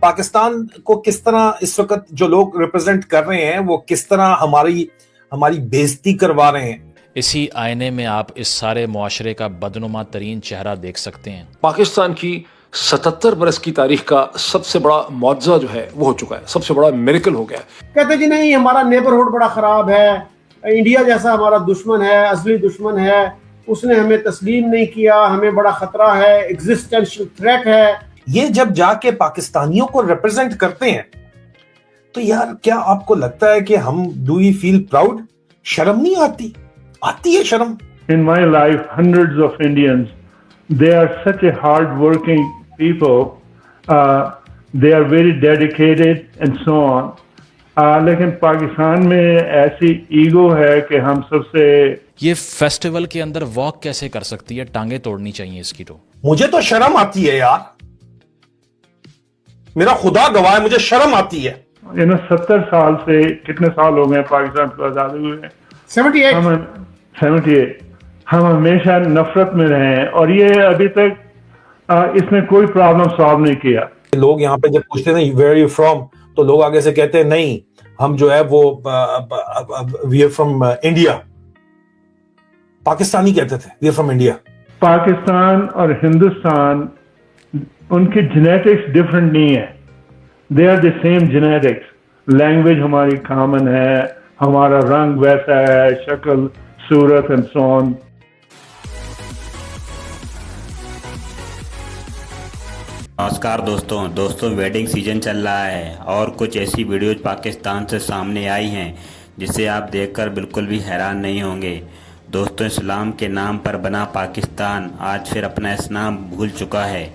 पाकिस्तान को किस तरह इस वक्त जो लोग रिप्रेजेंट कर रहे हैं वो किस तरह हमारी बेइज्जती करवा रहे हैं। इसी आईने में आप इस सारे मुआशरे का बदनुमा तरीन चेहरा देख सकते हैं। पाकिस्तान की 77 बरस की तारीख का सबसे बड़ा मुआवजा जो है वो हो चुका है, सबसे बड़ा मिरेकल हो गया है। कहते जी नहीं, हमारा नेबरहुड बड़ा खराब है, इंडिया जैसा हमारा दुश्मन है, असली दुश्मन है, उसने हमें तस्लीम नहीं किया, हमें बड़ा खतरा है, एग्जिस्टेंशियल थ्रेट है। ये जब जाके पाकिस्तानियों को रिप्रेजेंट करते हैं तो यार क्या आपको लगता है कि हम डू वी फील प्राउड? शर्म नहीं आती? आती है शर्म। In my life, hundreds of Indians, they are such a hard-working people. They are very dedicated and so on. लेकिन पाकिस्तान में ऐसी ईगो है कि हम सबसे। ये फेस्टिवल के अंदर वॉक कैसे कर सकती है? टांगे तोड़नी चाहिए इसकी तो। मुझे तो शर्म आती है यार, मेरा खुदा गवाह है, मुझे शर्म आती है। 70 साल से कितने साल हो गए पाकिस्तान को आजाद हुए? 78। हम हमेशा नफरत में रहे हैं और ये अभी तक इसने कोई प्रॉब्लम सॉल्व नहीं किया। लोग यहाँ पे जब पूछते हैं वेयर आर यू फ्रॉम, तो लोग आगे से कहते हैं नहीं हम जो है वो we are from India. Pakistani कहते थे we are from India. Pakistan और हिंदुस्तान, उनकी जेनेटिक्स डिफरेंट नहीं है, they are the same genetics. Language हमारी कॉमन है, हमारा रंग वैसा है, शक्ल सूरत एंड सो ऑन। नमस्कार दोस्तों वेडिंग सीजन चल रहा है और कुछ ऐसी वीडियोज पाकिस्तान से सामने आई हैं जिसे आप देखकर बिल्कुल भी हैरान नहीं होंगे। दोस्तों, इस्लाम के नाम पर बना पाकिस्तान आज फिर अपना इस्लाम भूल चुका है।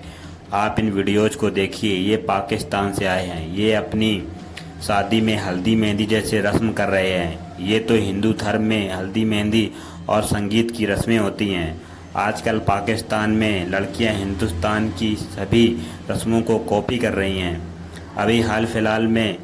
आप इन वीडियोज़ को देखिए, ये पाकिस्तान से आए हैं, ये अपनी शादी में हल्दी मेहंदी जैसे रस्म कर रहे हैं। ये तो हिंदू धर्म में हल्दी मेहंदी और संगीत की रस्में होती हैं। आजकल पाकिस्तान में लड़कियां हिंदुस्तान की सभी रस्मों को कॉपी कर रही हैं। अभी हाल फिलहाल में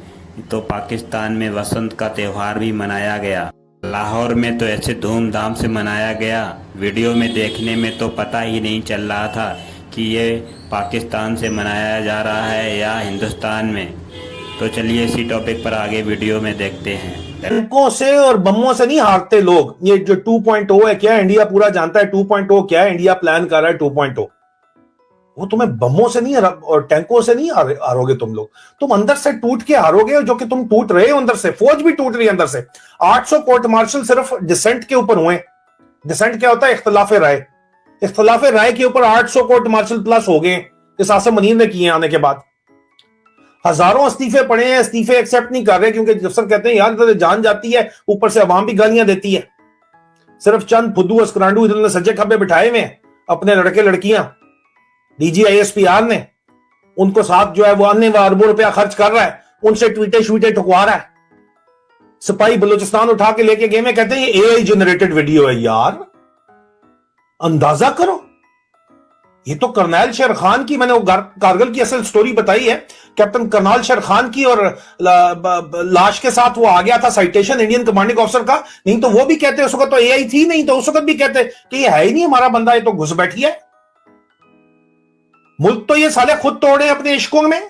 तो पाकिस्तान में वसंत का त्यौहार भी मनाया गया। लाहौर में तो ऐसे धूमधाम से मनाया गया, वीडियो में देखने में तो पता ही नहीं चल रहा था कि ये पाकिस्तान से मनाया जा रहा है या हिंदुस्तान में। तो चलिए इसी टॉपिक पर आगे वीडियो में देखते हैं। टैंकों से और बमों से नहीं हारते लोग। ये जो 2.0 है क्या, इंडिया पूरा जानता है 2.0 क्या है, इंडिया प्लान कर रहा है 2.0। वो तुम्हें बमों से नहीं और टैंकों से नहीं हारोगे तुम लोग, तुम अंदर से टूट के हारोगे, जो कि तुम टूट रहे हो अंदर से। फौज भी टूट रही है अंदर से। 800 कोर्ट मार्शल सिर्फ डिसेंट के ऊपर हुए। डिसेंट क्या होता है? इख्तिलाफ राय। इख्तिलाफ राय के ऊपर 800 कोर्ट मार्शल प्लस हो गए इस आसिम मुनीर ने किए आने के बाद। हजारों इस्तीफे पड़े हैं, इस्तीफे एक्सेप्ट नहीं कर रहे क्योंकि अफसर कहते हैं यार इधर जान जाती है, ऊपर से अवाम भी गालियां देती है। सिर्फ चंद फुद्दू अस्करांडू इधर सज्जे खब्बे बिठाए हुए अपने लड़के लड़कियां, डीजी ISPR ने उनको साथ जो है वो अन्य अरबों रुपया खर्च कर रहा है, उनसे ट्वीटे श्वीटे ठुकवा रहा है। सिपाही बलूचिस्तान उठा के लेके गए में कहते हैं ये AI जनरेटेड वीडियो है। यार अंदाजा करो, ये तो कर्नल शेर खान की, मैंने वो कारगिल की असल स्टोरी बताई है, कैप्टन कर्नल शेर खान की, और लाश के साथ वो आ गया था साइटेशन इंडियन कमांडिंग ऑफिसर का। नहीं तो वो भी कहते उस वक्त तो AI थी नहीं, तो उस वक्त भी कहते कि ये है ही नहीं हमारा बंदा, ये तो घुस बैठी है। मुल्क तो ये साले खुद तोड़े अपने इश्कों में।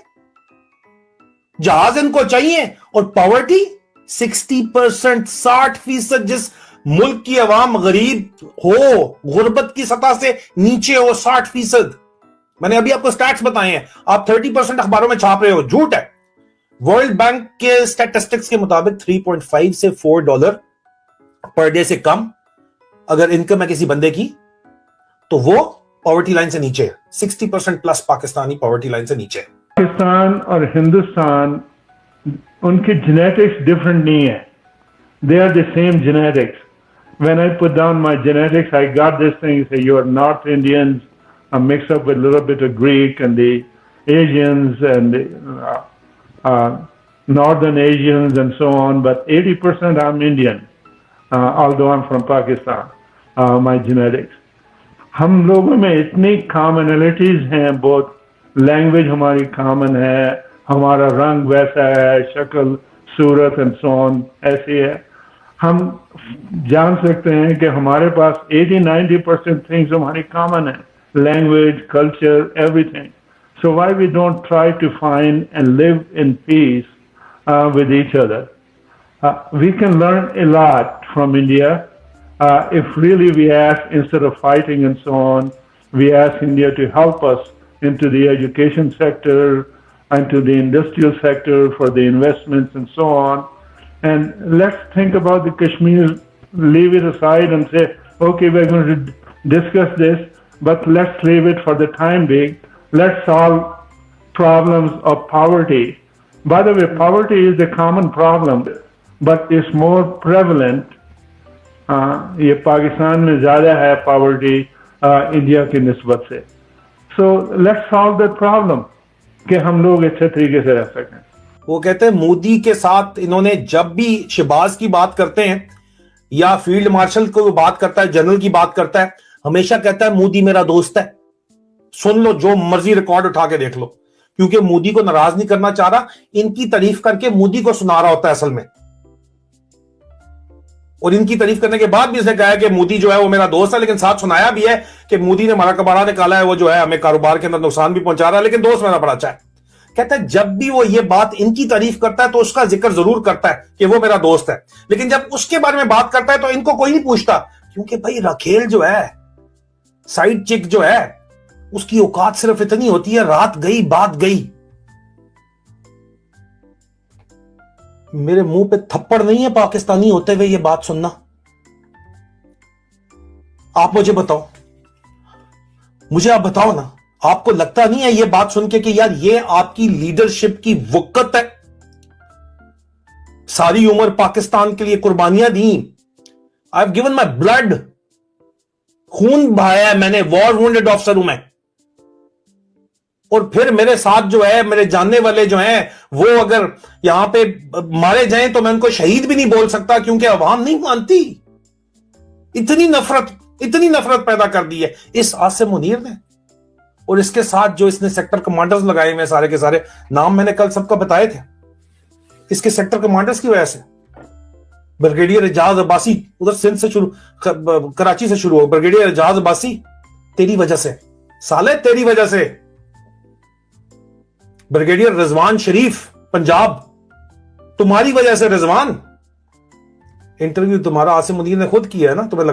जहाज इनको चाहिए और पॉवर्टी 60%, 60%। जिस मुल्क की अवाम गरीब हो, गुर्बत की सतह से नीचे हो 60%। मैंने अभी आपको स्टैट्स बताए हैं, आप 30% अखबारों में छाप रहे हो, झूठ है। वर्ल्ड बैंक के स्टैटिस्टिक्स के मुताबिक 3.5 से $4 पर डे से कम अगर इनकम है किसी बंदे की तो वो पॉवर्टी लाइन से नीचे है। 60% प्लस पाकिस्तानी पॉवर्टी लाइन से नीचे है। पाकिस्तान और हिंदुस्तान, उनकी जेनेटिक्स डिफरेंट नहीं है, they are the same genetics. When I put down my genetics, I got this thing, say you're North Indians, I'm mixed up with a little bit of Greek and the Asians and the Northern Asians and so on, but 80% I'm Indian, although I'm from Pakistan, my genetics. हम लोगों में इतनी commonalities हैं, बहुत language हमारी common है, हमारा रंग वैसा है, शक्ल सूरत एंड सो ऑन ऐसी है। हम जान सकते हैं कि हमारे पास 80-90% थिंग्स हमारी कॉमन है, language, culture, everything. So why we don't try to find and live in peace with each other? We can learn a lot from India if really we ask, instead of fighting and so on, we ask India to help us into the education sector, into the industrial sector for the investments and so on. And let's think about the Kashmir, leave it aside and say, okay, we're going to discuss this, but let's leave it for the time being. Let's solve problems of poverty. By the way, poverty is a common problem, but it's more prevalent. ये पाकिस्तान में ज़्यादा है poverty India की निस्बत से. So let's solve that problem कि हम लोग अच्छे तरीके से रह सकें. वो कहते हैं मोदी के साथ इन्होंने जब भी शहबाज की बात करते हैं या फील्ड मार्शल को बात करता है, जनरल की बात करता है, हमेशा कहता है मोदी मेरा दोस्त है. सुन लो, जो मर्जी रिकॉर्ड उठा के देख लो, क्योंकि मोदी को नाराज नहीं करना चाह रहा, इनकी तारीफ करके मोदी को सुना रहा होता है असल में. और इनकी तारीफ करने के बाद भी इसने कहा है कि मोदी जो है वो मेरा दोस्त है, लेकिन साथ सुनाया भी है कि मोदी ने हमारा कबाड़ा निकाला है, वो जो है हमें कारोबार के अंदर नुकसान भी पहुंचा रहा है, लेकिन दोस्त मेरा बड़ा अच्छा है. कहता है जब भी वो ये बात इनकी तारीफ करता है तो उसका जिक्र जरूर करता है कि वो मेरा दोस्त है, लेकिन जब उसके बारे में बात करता है तो इनको कोई नहीं पूछता, क्योंकि भाई राखेल जो है, साइड चिक जो है, उसकी औकात सिर्फ इतनी होती है, रात गई बात गई. मेरे मुंह पे थप्पड़ नहीं है पाकिस्तानी होते हुए ये बात सुनना. आप मुझे बताओ, मुझे आप बताओ ना, आपको लगता नहीं है ये बात सुन के कि यार ये आपकी लीडरशिप की वक़्त है? सारी उम्र पाकिस्तान के लिए कुर्बानियां दी. I have given my blood, खून बहाया है मैंने, वॉर वुंडेड ऑफिसर हूं मैं. और फिर मेरे साथ जो है, मेरे जानने वाले जो हैं, वो अगर यहां पे मारे जाएं तो मैं उनको शहीद भी नहीं बोल सकता, क्योंकि अवाम नहीं मानती. इतनी नफरत पैदा कर दी है इस आसिम मुनीर ने. और इसके साथ जो इसने सेक्टर कमांडर्स लगाए हुए सारे के सारे, नाम मैंने कल सबका बताए थे, इसके सेक्टर कमांडर्स की वजह से. ब्रिगेडियर एजाज अब्बासी, उधर सिंध से शुरू, कराची से शुरू हो, ब्रिगेडियर एजाज अब्बासी, तेरी वजह से साले, तेरी वजह से. ब्रिगेडियर रिजवान शरीफ पंजाब, तुम्हारी वजह से रिजवान. इंटरव्यू तुम्हारा आसिम मुनीर ने खुद किया है ना, तुम्हें